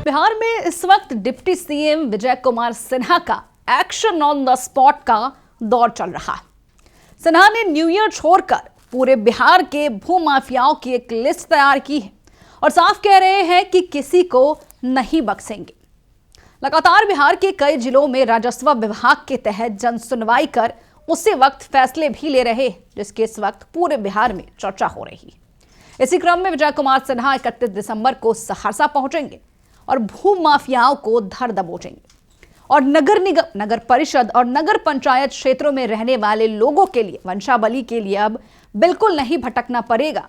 बिहार में इस वक्त डिप्टी सीएम विजय कुमार सिन्हा का एक्शन ऑन द स्पॉट का दौर चल रहा है। सिन्हा ने न्यू ईयर छोड़कर पूरे बिहार के भूमाफियाओं की एक लिस्ट तैयार की है और साफ कह रहे हैं कि किसी को नहीं बख्शेंगे। लगातार बिहार के कई जिलों में राजस्व विभाग के तहत जन सुनवाई कर उसी वक्त फैसले भी ले रहे हैं, जिसके इस वक्त पूरे बिहार में चर्चा हो रही है। इसी क्रम में विजय कुमार सिन्हा 31 दिसंबर को सहरसा पहुंचेंगे और भू माफियाओं को धर दबोचेंगे और नगर निगम, नगर परिषद और नगर पंचायत क्षेत्रों में रहने वाले लोगों के लिए वंशावली के लिए अब बिल्कुल नहीं भटकना पड़ेगा।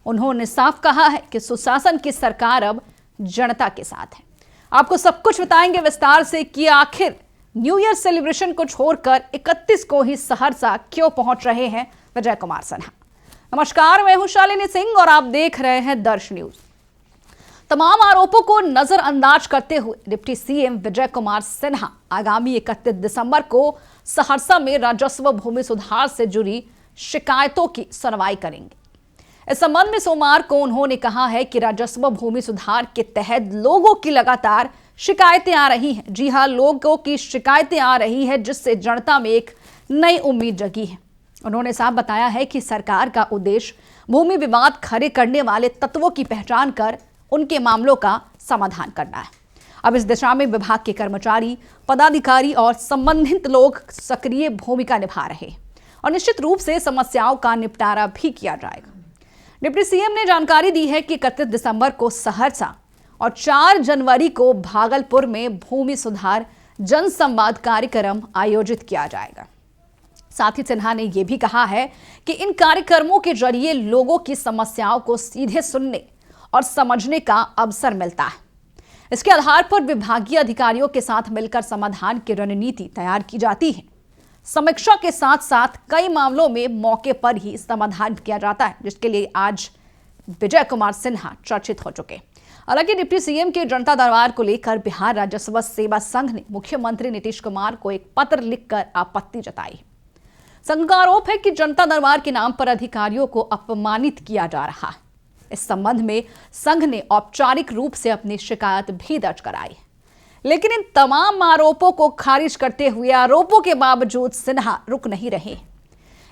उन्होंने साफ कहा है कि सुशासन की सरकार अब जनता के साथ है। आपको सब कुछ बताएंगे विस्तार से कि आखिर न्यू ईयर सेलिब्रेशन को छोड़कर 31 को ही सहरसा क्यों पहुंच रहे हैं विजय कुमार सिन्हा। नमस्कार, मैं हूं शालिनी सिंह और आप देख रहे हैं दर्श न्यूज। तमाम आरोपों को नजरअंदाज करते हुए डिप्टी सीएम विजय कुमार सिन्हा आगामी 31 दिसंबर को सहरसा में राजस्व भूमि सुधार से जुड़ी शिकायतों की सुनवाई करेंगे। इस संबंध में सोमवार को उन्होंने कहा है कि राजस्व भूमि सुधार के तहत लोगों की लगातार शिकायतें आ रही हैं। जी हां, लोगों की शिकायतें आ रही है, जिससे जनता में एक नई उम्मीद जगी है। उन्होंने साफ बताया है कि सरकार का उद्देश्य भूमि विवाद खड़े करने वाले तत्वों की पहचान कर उनके मामलों का समाधान करना है। अब इस दिशा में विभाग के कर्मचारी, पदाधिकारी और संबंधित लोग सक्रिय भूमिका निभा रहे हैं और निश्चित रूप से समस्याओं का निपटारा भी किया जाएगा। डिप्टी सीएम ने जानकारी दी है कि 31 दिसंबर को सहरसा और 4 जनवरी को भागलपुर में भूमि सुधार जन संवाद कार्यक्रम आयोजित किया जाएगा। साथ ही सिन्हा ने यह भी कहा है कि इन कार्यक्रमों के जरिए लोगों की समस्याओं को सीधे सुनने और समझने का अवसर मिलता है। इसके आधार पर विभागीय अधिकारियों के साथ मिलकर समाधान की रणनीति तैयार की जाती है। समीक्षा के साथ साथ कई मामलों में मौके पर ही समाधान किया जाता है, जिसके लिए आज विजय कुमार सिन्हा चर्चित हो चुके। हालांकि डिप्टी सीएम के जनता दरबार को लेकर बिहार राजस्व सेवा संघ ने मुख्यमंत्री नीतीश कुमार को एक पत्र लिखकर आपत्ति जताई। संघ का आरोप है कि जनता दरबार के नाम पर अधिकारियों को अपमानित किया जा रहा है। इस संबंध में संघ ने औपचारिक रूप से अपनी शिकायत भी दर्ज कराई, लेकिन इन तमाम आरोपों को खारिज करते हुए आरोपों के बावजूद सिन्हा रुक नहीं रहे।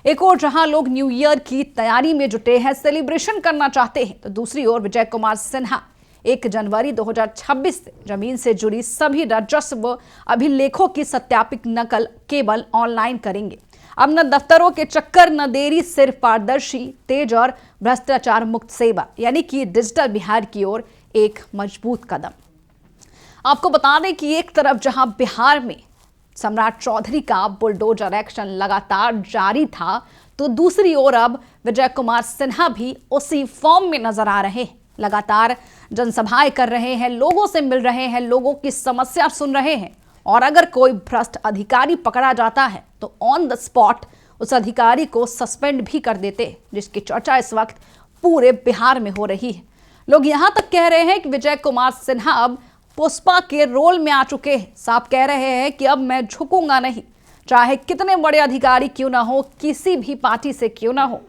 एक ओर जहां लोग न्यू ईयर की तैयारी में जुटे हैं, सेलिब्रेशन करना चाहते हैं, तो दूसरी ओर विजय कुमार सिन्हा 1 जनवरी 2026 से जमीन से जुड़ी सभी राजस्व अभिलेखों की सत्यापित नकल केवल ऑनलाइन करेंगे। अब न दफ्तरों के चक्कर, न देरी, सिर्फ पारदर्शी, तेज और भ्रष्टाचार मुक्त सेवा, यानी कि डिजिटल बिहार की ओर एक मजबूत कदम। आपको बता दें कि एक तरफ जहां बिहार में सम्राट चौधरी का बुलडोजर एक्शन लगातार जारी था, तो दूसरी ओर अब विजय कुमार सिन्हा भी उसी फॉर्म में नजर आ रहे हैं। लगातार जनसभाएं कर रहे हैं, लोगों से मिल रहे हैं, लोगों की समस्या सुन रहे हैं और अगर कोई भ्रष्ट अधिकारी पकड़ा जाता है तो ऑन द स्पॉट उस अधिकारी को सस्पेंड भी कर देते, जिसकी चर्चा इस वक्त पूरे बिहार में हो रही है। लोग यहां तक कह रहे हैं कि विजय कुमार सिन्हा अब पुष्पा के रोल में आ चुके हैं। साफ कह रहे हैं कि अब मैं झुकूंगा नहीं, चाहे कितने बड़े अधिकारी क्यों ना हो, किसी भी पार्टी से क्यों ना हो।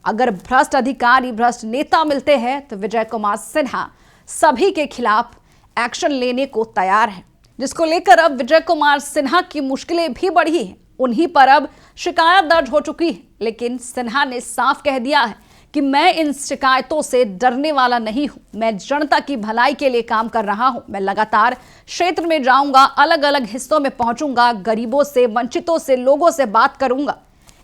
अगर भ्रष्ट अधिकारी, भ्रष्ट नेता मिलते हैं तो विजय कुमार सिन्हा सभी के खिलाफ एक्शन लेने को तैयार है, जिसको लेकर अब विजय कुमार सिन्हा की मुश्किलें भी बढ़ी हैं। उन्हीं पर अब शिकायत दर्ज हो चुकी है, लेकिन सिन्हा ने साफ कह दिया है कि मैं इन शिकायतों से डरने वाला नहीं हूं। मैं जनता की भलाई के लिए काम कर रहा हूं। मैं लगातार क्षेत्र में जाऊंगा, अलग अलग हिस्सों में पहुंचूंगा, गरीबों से, वंचितों से, लोगों से बात करूंगा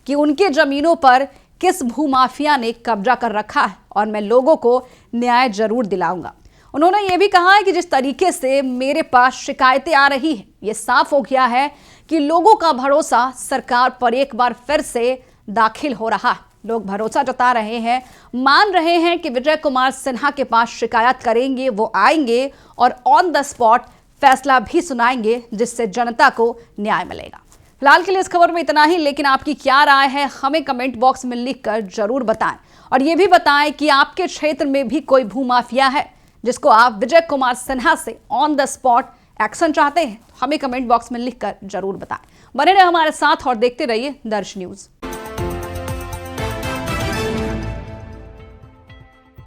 कि उनके जमीनों पर किस भूमाफिया ने कब्जा कर रखा है और मैं लोगों को न्याय जरूर दिलाऊंगा। उन्होंने ये भी कहा है कि जिस तरीके से मेरे पास शिकायतें आ रही हैं, ये साफ हो गया है कि लोगों का भरोसा सरकार पर एक बार फिर से दाखिल हो रहा है। लोग भरोसा जता रहे हैं, मान रहे हैं कि विजय कुमार सिन्हा के पास शिकायत करेंगे, वो आएंगे और ऑन द स्पॉट फैसला भी सुनाएंगे, जिससे जनता को न्याय मिलेगा। फिलहाल के लिए इस खबर में इतना ही, लेकिन आपकी क्या राय है हमें कमेंट बॉक्स में लिखकर जरूर बताएं और ये भी बताएं कि आपके क्षेत्र में भी कोई भूमाफिया है जिसको आप विजय कुमार सिन्हा से ऑन द स्पॉट एक्शन चाहते हैं। हमें कमेंट बॉक्स में लिखकर जरूर बताएं। बने रहे हमारे साथ और देखते रहिए दर्श न्यूज।